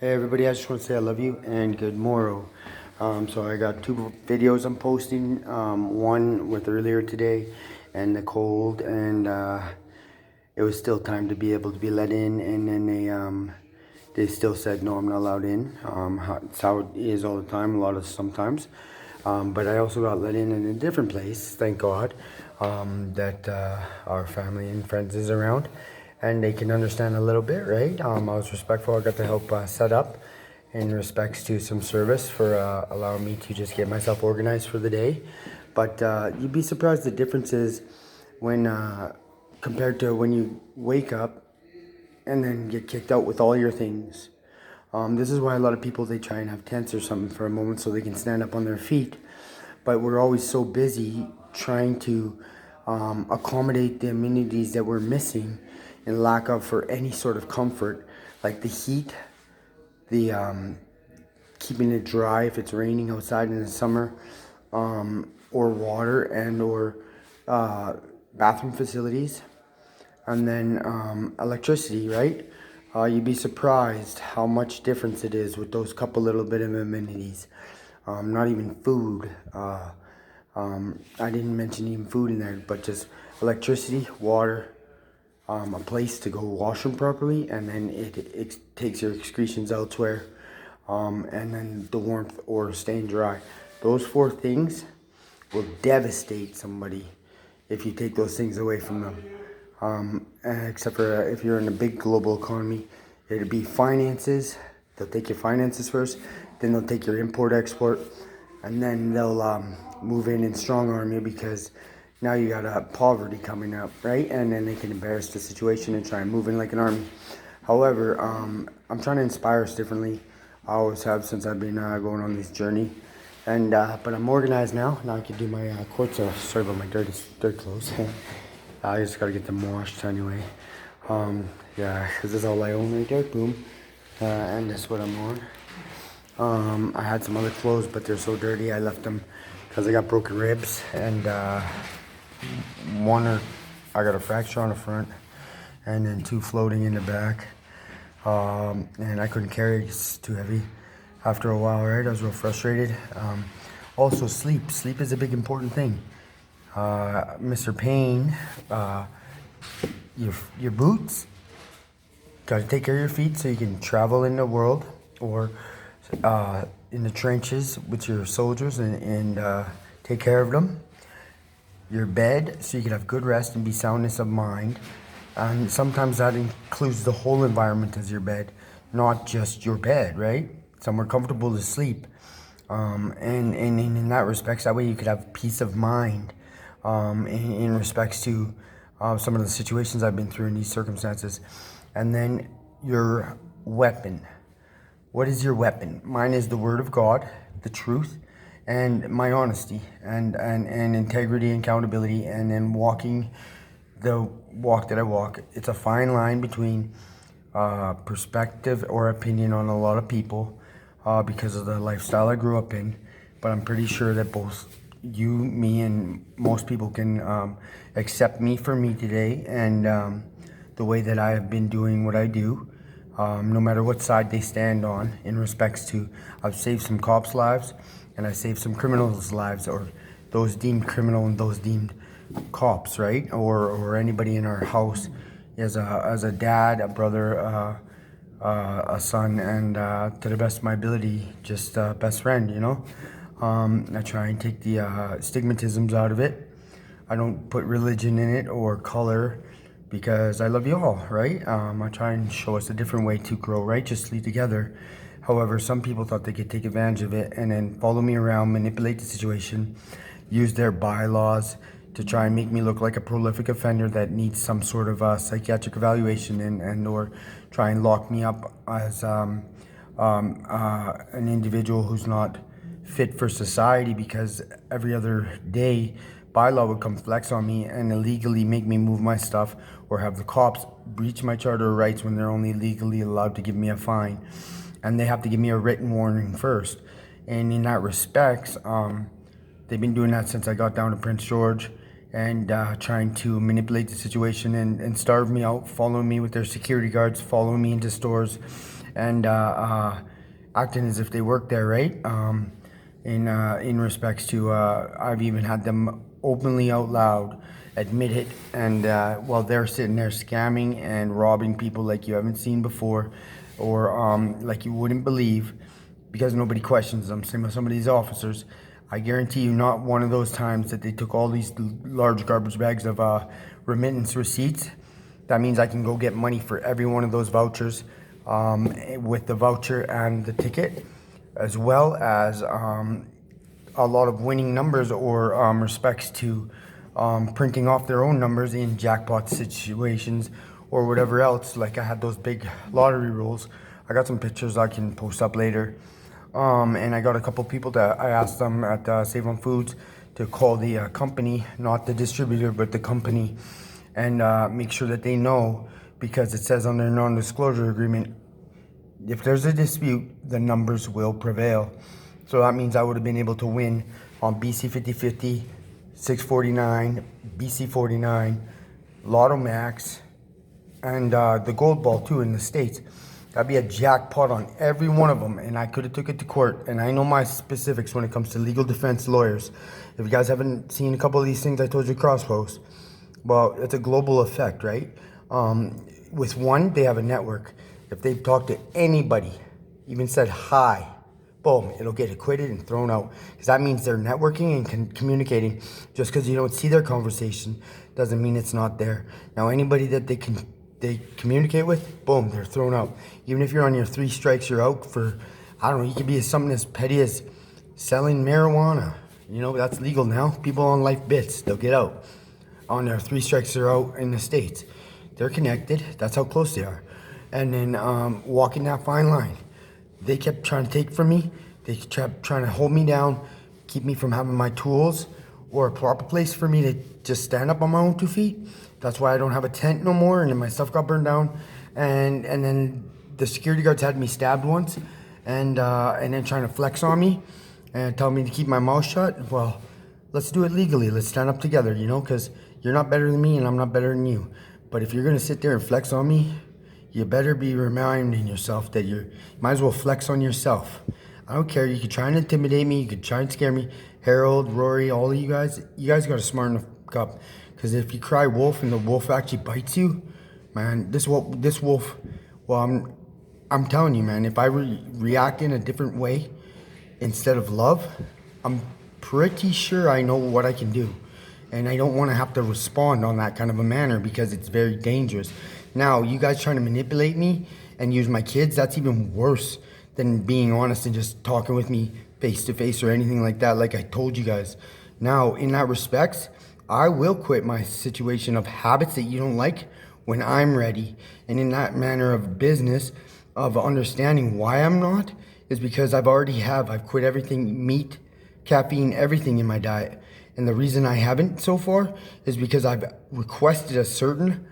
Hey everybody, I just want to say I love you and good morrow. So I got two videos I'm posting. One with earlier today and the cold, and it was still time to be able to be let in, and then they still said no, I'm not allowed in. It's how it is all the time, a lot of sometimes. But I also got let in a different place, thank God, that our family and friends is around, and they can understand a little bit, right? I was respectful. I got to help set up in respects to some service for allowing me to just get myself organized for the day. But you'd be surprised the differences when compared to when you wake up and then get kicked out with all your things. This is why a lot of people, they try and have tents or something for a moment so they can stand up on their feet. But we're always so busy trying to accommodate the amenities that we're missing in lack of for any sort of comfort, like the heat, the keeping it dry if it's raining outside in the summer, or water and or bathroom facilities, and then electricity, right? You'd be surprised how much difference it is with those couple little bit of amenities. Not even food. I didn't mention even food in there, but just electricity, water, a place to go wash them properly, and then it takes your excretions elsewhere, and then the warmth or staying dry. Those four things will devastate somebody if you take those things away from them. Except for if you're in a big global economy, it'd be finances. They'll take your finances first, then they'll take your import export, and then they'll move in and strong arm you because now you got poverty coming up, right? And then they can embarrass the situation and try and move in like an army. However, I'm trying to inspire us differently. I always have since I've been going on this journey. And but I'm organized now. Now I can do my courts. Sorry about my dirty clothes. I just gotta get them washed anyway. Yeah, because this is all I own right there. Boom. And that's what I'm on. I had some other clothes, but they're so dirty I left them because I got broken ribs, and I got a fracture on the front, and then two floating in the back. And I couldn't carry it, it's too heavy. After a while, right, I was real frustrated. Also, sleep. Sleep is a big important thing. Mr. Payne, your boots. Gotta take care of your feet so you can travel in the world, or in the trenches with your soldiers and take care of them. Your bed, so you can have good rest and be soundness of mind. And sometimes that includes the whole environment as your bed, not just your bed, right? Somewhere comfortable to sleep. And in that respects, that way you could have peace of mind in respects to some of the situations I've been through in these circumstances. And then your weapon. What is your weapon? Mine is the Word of God, the truth, and my honesty and integrity and accountability, and then walking the walk that I walk. It's a fine line between perspective or opinion on a lot of people because of the lifestyle I grew up in, but I'm pretty sure that both you, me, and most people can accept me for me today, and the way that I have been doing what I do, no matter what side they stand on in respects to, I've saved some cops' lives, and I saved some criminals' lives, or those deemed criminal and those deemed cops, right? Or anybody in our house as a dad, a brother, a son, and to the best of my ability, just a best friend, you know? I try and take the stigmatisms out of it. I don't put religion in it or color because I love you all, right? I try and show us a different way to grow righteously together. However, some people thought they could take advantage of it and then follow me around, manipulate the situation, use their bylaws to try and make me look like a prolific offender that needs some sort of psychiatric evaluation and or try and lock me up as an individual who's not fit for society, because every other day bylaw would come flex on me and illegally make me move my stuff, or have the cops breach my charter of rights when they're only legally allowed to give me a fine, and they have to give me a written warning first. And in that respects, they've been doing that since I got down to Prince George, and trying to manipulate the situation and starve me out, following me with their security guards, following me into stores, and acting as if they work there, right? In respects to, I've even had them openly out loud admit it, and while they're sitting there scamming and robbing people like you haven't seen before, or like you wouldn't believe, because nobody questions them. Same with some of these officers. I guarantee you, not one of those times that they took all these large garbage bags of remittance receipts. That means I can go get money for every one of those vouchers, with the voucher and the ticket, as well as a lot of winning numbers, or respects to printing off their own numbers in jackpot situations or whatever else. Like I had those big lottery rolls. I got some pictures I can post up later. And I got a couple people that I asked them at Save on Foods to call the company, not the distributor, but the company, and make sure that they know, because it says on their non-disclosure agreement, if there's a dispute, the numbers will prevail. So that means I would have been able to win on BC 50/50, 649, BC 49, Lotto Max, and the Gold Ball too in the States. That'd be a jackpot on every one of them, and I could have took it to court. And I know my specifics when it comes to legal defense lawyers. If you guys haven't seen a couple of these things I told you cross-post, well, it's a global effect, right? With one, they have a network. If they've talked to anybody, even said hi, boom, it'll get acquitted and thrown out. Because that means they're networking and communicating. Just because you don't see their conversation doesn't mean it's not there. Now, anybody that they communicate with, boom, they're thrown out. Even if you're on your 3 strikes, you're out for, I don't know, you could be something as petty as selling marijuana. You know, that's legal now. People on life bits, they'll get out. On their 3 strikes, they're out in the States. They're connected. That's how close they are. And then walking that fine line. They kept trying to take from me. They kept trying to hold me down, keep me from having my tools or a proper place for me to just stand up on my own 2 feet. That's why I don't have a tent no more, and then my stuff got burned down. And then the security guards had me stabbed once, and then trying to flex on me and tell me to keep my mouth shut. Well, let's do it legally. Let's stand up together, you know, because you're not better than me and I'm not better than you. But if you're going to sit there and flex on me, you better be reminding yourself that you might as well flex on yourself. I don't care. You could try and intimidate me. You could try and scare me. Harold, Rory, all of you guys got to smarten up. Because if you cry wolf and the wolf actually bites you, man, this wolf, well, I'm telling you, man, if I react in a different way instead of love, I'm pretty sure I know what I can do. And I don't want to have to respond on that kind of a manner because it's very dangerous. Now, you guys trying to manipulate me and use my kids, that's even worse than being honest and just talking with me face to face or anything like that, like I told you guys. Now, in that respect, I will quit my situation of habits that you don't like when I'm ready. And in that manner of business, of understanding why I'm not, is because I've quit everything, meat, caffeine, everything in my diet. And the reason I haven't so far is because I've requested a certain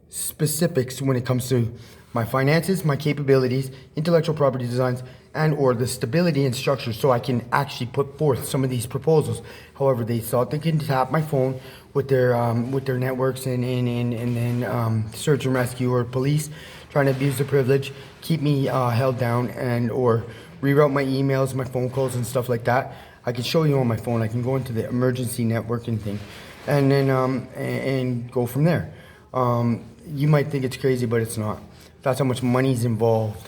specifics when it comes to my finances, my capabilities, intellectual property designs, and or the stability and structure so I can actually put forth some of these proposals. However, they thought they can tap my phone with their networks and then search and rescue or police trying to abuse the privilege, keep me held down, and or reroute my emails, my phone calls and stuff like that. I can show you on my phone. I can go into the emergency networking thing and then and go from there. You might think it's crazy, but it's not. That's how much money's involved.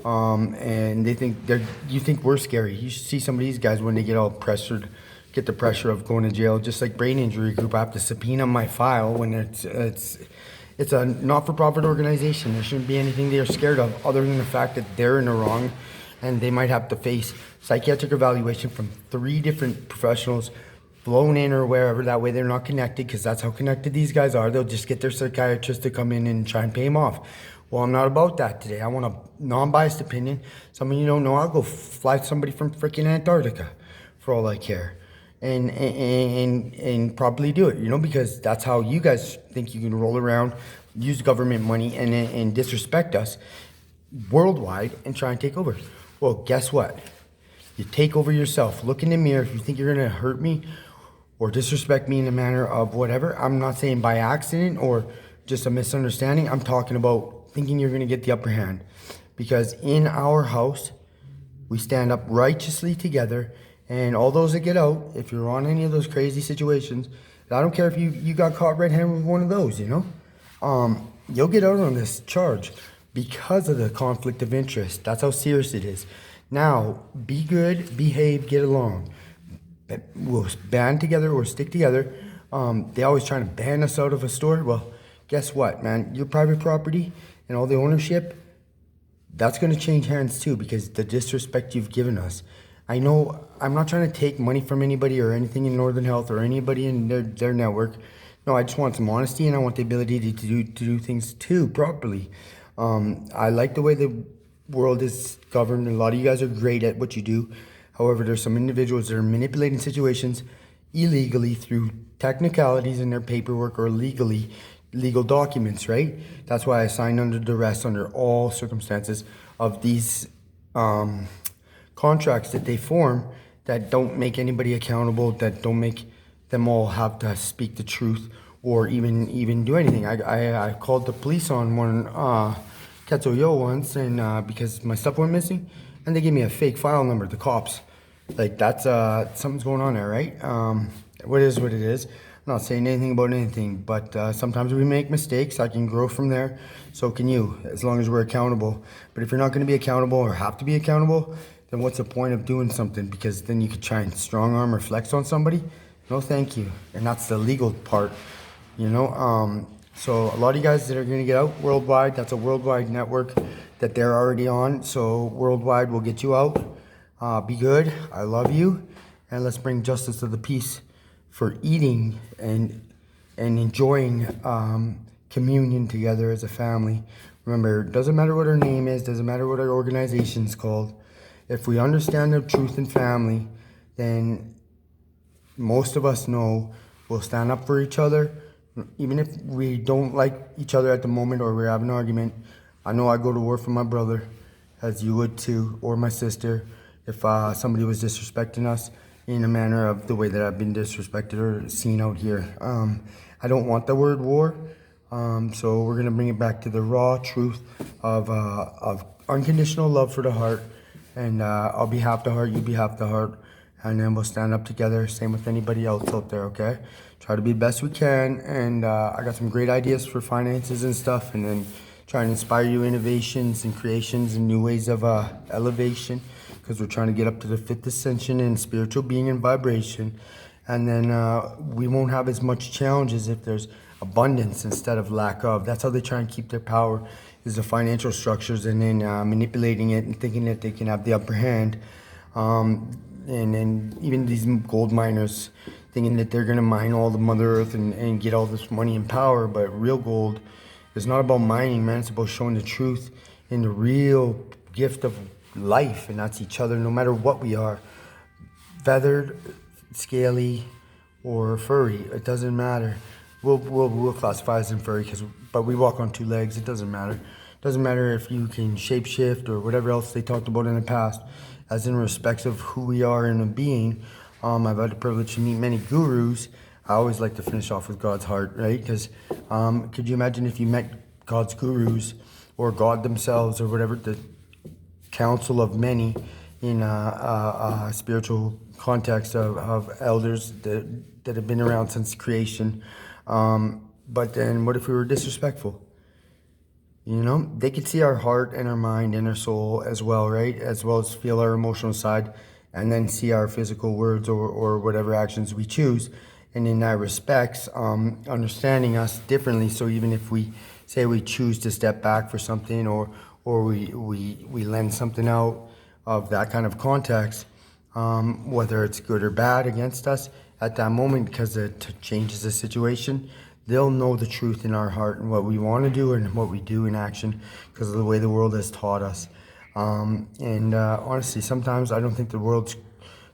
And you think we're scary. You should see some of these guys when they get all pressured, get the pressure of going to jail. Just like Brain Injury Group, I have to subpoena my file when it's a not-for-profit organization. There shouldn't be anything they're scared of other than the fact that they're in the wrong and they might have to face psychiatric evaluation from 3 different professionals flown in or wherever. That way they're not connected, because that's how connected these guys are. They'll just get their psychiatrist to come in and try and pay them off. Well, I'm not about that today. I want a non-biased opinion. Some of you don't know, I'll go fly somebody from freaking Antarctica for all I care. And probably do it, you know, because that's how you guys think you can roll around, use government money and disrespect us worldwide and try and take over. Well, guess what? You take over yourself. Look in the mirror. If you think you're going to hurt me or disrespect me in a manner of whatever, I'm not saying by accident or just a misunderstanding. I'm talking about thinking you're going to get the upper hand. because in our house, we stand up righteously together, and all those that get out, if you're on any of those crazy situations, I don't care if you got caught red-handed with one of those, you'll get out on this charge because of the conflict of interest. That's how serious it is. Now, be good, behave, get along. We'll band together or stick together. They always trying to ban us out of a store. Well, guess what, man? Your private property and all the ownership, that's going to change hands too, because the disrespect you've given us. I know I'm not trying to take money from anybody or anything in Northern Health or anybody in their network. No, I just want some honesty, and I want the ability to do things too properly. I like the way the world is governed. A lot of you guys are great at what you do. However, there's some individuals that are manipulating situations illegally through technicalities in their paperwork or legal documents, right? That's why I signed under duress under all circumstances of these contracts that they form that don't make anybody accountable, that don't make them all have to speak the truth or even do anything. I called the police on one Quetzalyo once, and because my stuff went missing, and they gave me a fake file number, the cops. Like, that's something's going on there, right? What is what it is. I'm not saying anything about anything, but sometimes we make mistakes. I can grow from there. So can you, as long as we're accountable. But if you're not going to be accountable or have to be accountable, then what's the point of doing something? Because then you could try and strong arm or flex on somebody. No, thank you. And that's the legal part, So a lot of you guys that are going to get out worldwide, that's a worldwide network that they're already on. So worldwide will get you out. Be good. I love you. And let's bring justice to the peace for eating and enjoying communion together as a family. Remember, it doesn't matter what our name is, doesn't matter what our organization's called. If we understand the truth in family, then most of us know we'll stand up for each other. Even if we don't like each other at the moment or we're having an argument, I know I go to war for my brother, as you would too, or my sister, if somebody was disrespecting us in a manner of the way that I've been disrespected or seen out here. I don't want the word war, so we're going to bring it back to the raw truth of unconditional love for the heart. And I'll be half the heart, you be half the heart, and then we'll stand up together. Same with anybody else out there, okay? Try to be the best we can, and I got some great ideas for finances and stuff, and then try and inspire you innovations and creations and new ways of elevation, because we're trying to get up to the 5th ascension in spiritual being and vibration. And then we won't have as much challenges if there's abundance instead of lack of. That's how they try and keep their power, is the financial structures, and then manipulating it and thinking that they can have the upper hand. And then even these gold miners thinking that they're going to mine all the Mother Earth and get all this money and power. But real gold is not about mining, man. It's about showing the truth in the real gift of life, and that's each other, no matter what we are. Feathered, scaly, or furry, it doesn't matter. We'll classify as in furry, but we walk on 2 legs. It doesn't matter. It doesn't matter if you can shapeshift or whatever else they talked about in the past, as in respects of who we are in a being. I've had the privilege to meet many gurus. I always like to finish off with God's heart, right? Because could you imagine if you met God's gurus or God themselves or whatever, the council of many in a spiritual context of elders that have been around since creation. But then what if we were disrespectful? They could see our heart and our mind and our soul as well, right? As well as feel our emotional side, and then see our physical words or whatever actions we choose. And in that respects, understanding us differently. So even if we say we choose to step back for something or we lend something out of that kind of context, whether it's good or bad against us at that moment, because it changes the situation, they'll know the truth in our heart and what we want to do and what we do in action because of the way the world has taught us. Honestly, sometimes I don't think the world's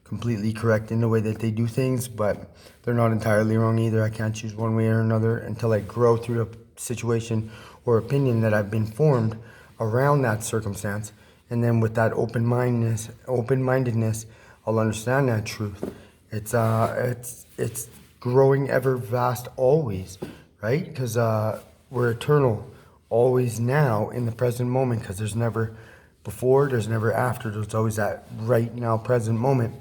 completely correct in the way that they do things, but they're not entirely wrong either. I can't choose one way or another until I grow through the situation or opinion that I've been formed around that circumstance. And then with that open-mindedness, I'll understand that truth. It's growing ever vast always, right? Because we're eternal always now in the present moment, because there's never before, there's never after. There's always that right now, present moment.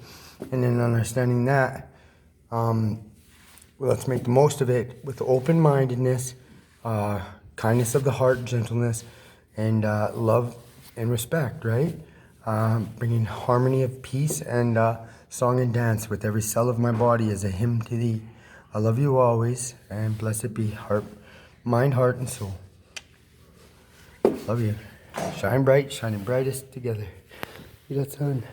And then understanding that, let's make the most of it with open-mindedness, kindness of the heart, gentleness, and love and respect, right? Bringing harmony of peace and song and dance with every cell of my body as a hymn to thee. I love you always, and blessed be heart, mind, heart, and soul. Love you. Shine bright, shining brightest together. See that sun?